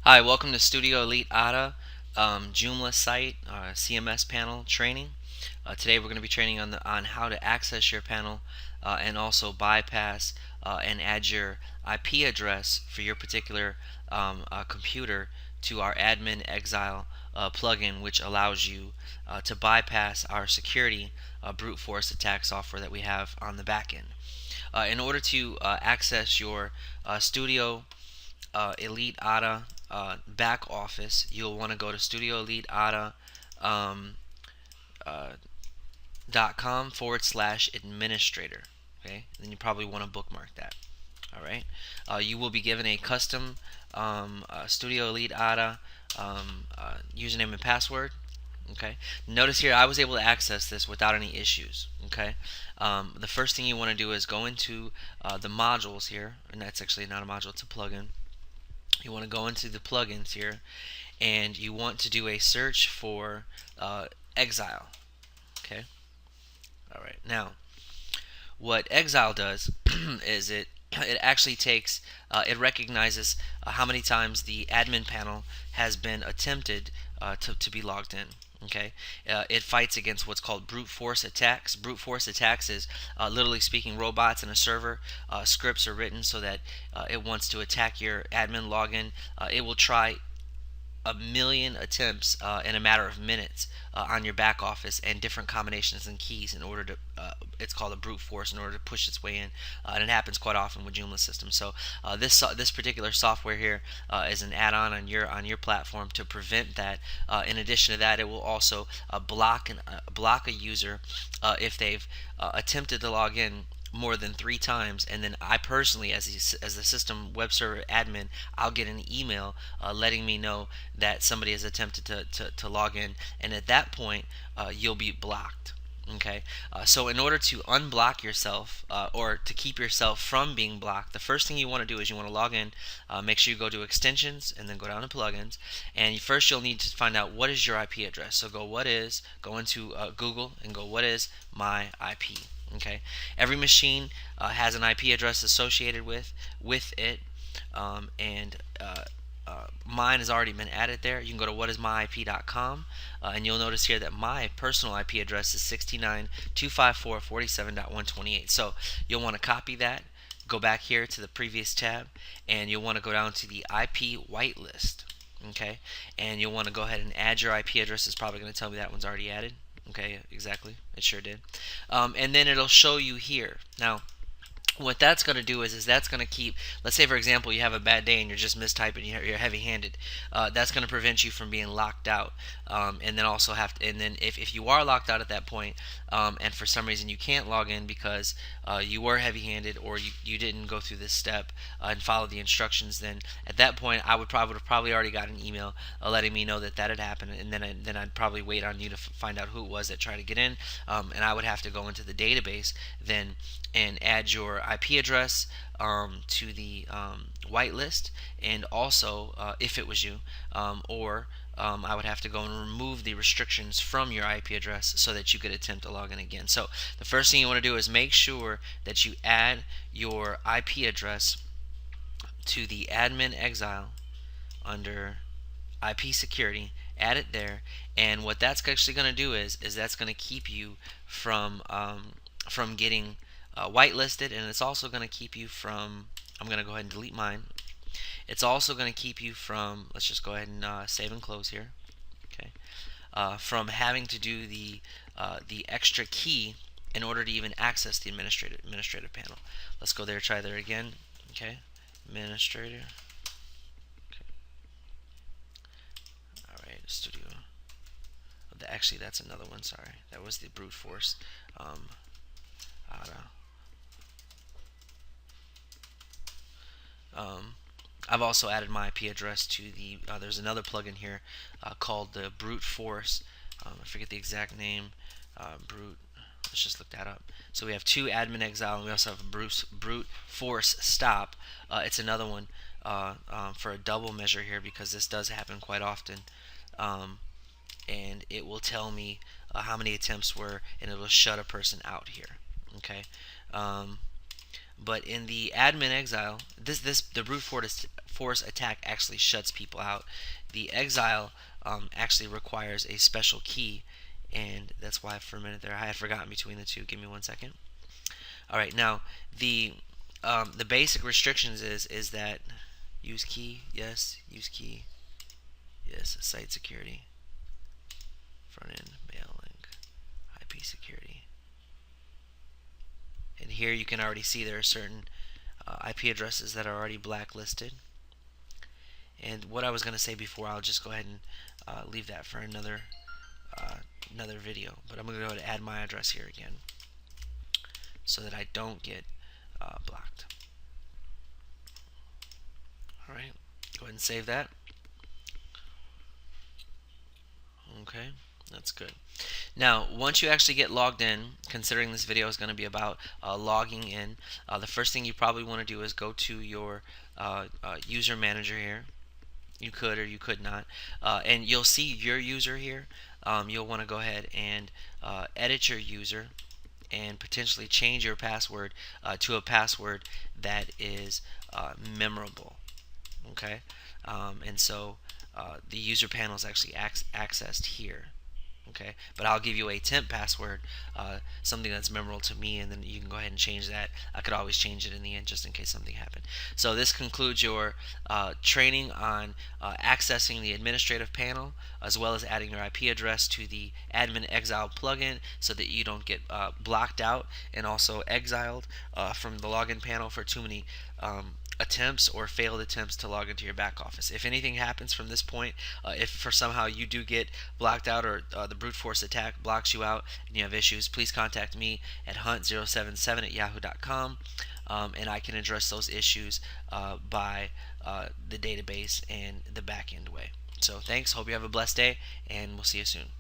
Hi, welcome to Studio Elite ATA Joomla site CMS panel training. Today we're going to be training on how to access your panel and also bypass and add your IP address for your particular computer to our Admin Exile plugin, which allows you to bypass our security brute force attack software that we have on the back end. In order to access your Studio Elite ATA back office, you'll want to go to Studio Elite ATA uh, .com/administrator. Okay, then you probably want to bookmark that. All right, you will be given a custom Studio Elite ATA username and password. Okay, notice here I was able to access this without any issues. Okay, the first thing you want to do is go into the modules here, and that's actually not a module, it's a plugin. You want to go into the plugins here, and you want to do a search for Exile. Okay. All right. Now, what Exile does is it actually takes it recognizes how many times the admin panel has been attempted to be logged in. Okay, it fights against what's called brute force attacks. Brute force attacks is literally speaking robots in a server. Scripts are written so that it wants to attack your admin login. It will try a million attempts in a matter of minutes on your back office and different combinations and keys in order to it's called a brute force in order to push its way in, and it happens quite often with Joomla systems. So this particular software here is an add-on on your platform to prevent that. In addition to that, it will also block a user if they've attempted to log in more than 3 times, and then I personally, as the system web server admin, I'll get an email letting me know that somebody has attempted to log in, and at that point you'll be blocked. Okay, so in order to unblock yourself or to keep yourself from being blocked, the first thing you want to do is you want to log in. Make sure you go to extensions and then go down to plugins. And first you'll need to find out what is your IP address. So go into Google and go what is my IP. Okay, every machine has an IP address associated with it, and mine has already been added there. You can go to whatismyip.com, and you'll notice here that my personal IP address is 69.254.47.128. So you'll want to copy that, go back here to the previous tab, and you'll want to go down to the IP whitelist. Okay, and you'll want to go ahead and add your IP address. It's probably going to tell me that one's already added. Okay, exactly. It sure did. And then it'll show you here. Now, what that's going to do is that's going to keep, let's say for example you have a bad day and you're just mistyping, you're heavy-handed, that's going to prevent you from being locked out, and then also and then if you are locked out at that point, and for some reason you can't log in because you were heavy-handed or you didn't go through this step and follow the instructions, then at that point I would probably already got an email letting me know that that had happened, and then I'd probably wait on you to find out who it was that tried to get in, and I would have to go into the database then and add your IP address to the whitelist, and also if it was you, or I would have to go and remove the restrictions from your IP address so that you could attempt to log in again. So the first thing you want to do is make sure that you add your IP address to the admin exile under IP security. Add it there, and what that's actually going to do is that's going to keep you from getting whitelisted, and it's also going to keep you from, I'm going to go ahead and delete mine. It's also going to keep you from, let's just go ahead and save and close here. Okay, from having to do the extra key in order to even access the administrative panel. Let's go there, try there again. Okay, administrator. Okay. All right, studio. Actually, that's another one. Sorry, that was the brute force. ATA. Um, I've also added my IP address to the. There's another plugin here called the Brute Force. I forget the exact name. Brute. Let's just look that up. So we have two admin exile, and we also have a brute force stop. It's another one for a double measure here because this does happen quite often, and it will tell me how many attempts were, and it will shut a person out here. Okay. But in the admin exile, the brute force force attack actually shuts people out. The exile actually requires a special key, and that's why for a minute there I had forgotten between the two. Give me 1 second. All right, now the basic restrictions is that use key, yes, use key, yes, site security, front end mail link, IP security. And here you can already see there are certain IP addresses that are already blacklisted. And what I was going to say before, I'll just go ahead and leave that for another video. But I'm going to go ahead and add my address here again so that I don't get blocked. Alright, go ahead and save that. Okay, that's good. Now, once you actually get logged in, considering this video is going to be about logging in, the first thing you probably want to do is go to your user manager here. You could or you could not, and you'll see your user here. You'll want to go ahead and edit your user and potentially change your password to a password that is memorable. Okay, and so the user panel is actually accessed here. Okay, but I'll give you a temp password, something that's memorable to me, and then you can go ahead and change that. I could always change it in the end just in case something happened. So this concludes your training on accessing the administrative panel, as well as adding your IP address to the admin exile plugin so that you don't get blocked out and also exiled from the login panel for too many attempts or failed attempts to log into your back office. If anything happens from this point, if for somehow you do get blocked out or the brute force attack blocks you out and you have issues, please contact me at hunt077@yahoo.com, and I can address those issues by the database and the back end way. So thanks, hope you have a blessed day, and we'll see you soon.